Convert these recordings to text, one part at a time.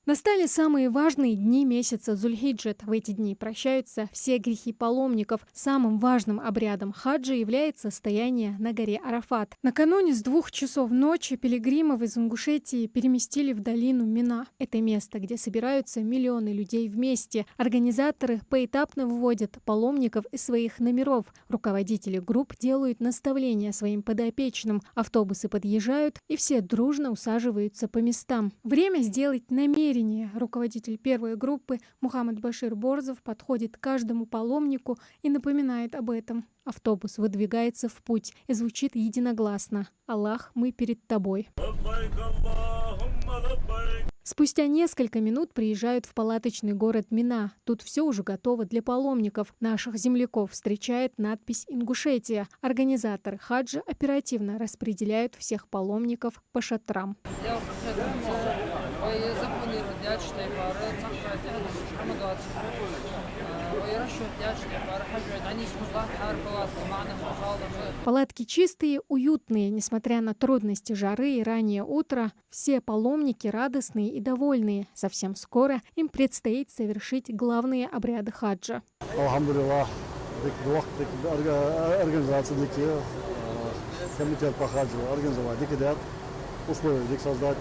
Настали самые важные дни месяца Зульхиджет. В эти дни прощаются все грехи паломников. Самым важным обрядом хаджа является стояние на горе Арафат. Накануне с 2 часов ночи пилигримов из Ингушетии переместили в долину Мина. Это место, где собираются миллионы людей вместе. Организаторы поэтапно выводят паломников из своих номеров. Руководители групп делают наставления своим подопечным. Автобусы подъезжают, и все дружно усаживаются по местам. Время сделать намерение. Руководитель первой группы Мухаммад Башир Борзов подходит к каждому паломнику и напоминает об этом. Автобус выдвигается в путь и звучит единогласно: «Аллах, мы перед тобой». Спустя несколько минут приезжают в палаточный город Мина. Тут все уже готово для паломников. Наших земляков встречает надпись «Ингушетия». Организаторы хаджа оперативно распределяют всех паломников по шатрам. Палатки чистые, уютные, несмотря на трудности жары и раннее утро. Все паломники радостные и довольные. Совсем скоро им предстоит совершить главные обряды хаджа. Комитет по хаджу организовать условия создать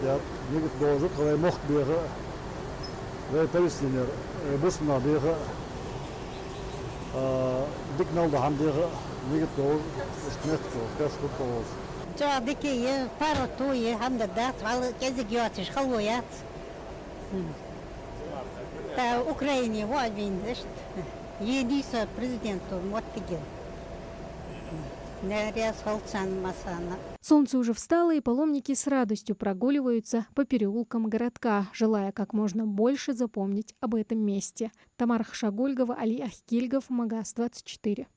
Украине президенту Солнце уже встало, и паломники с радостью прогуливаются по переулкам городка, желая как можно больше запомнить об этом месте. Тамара Хшагульгова, Али Ахкильгов, Магас 24.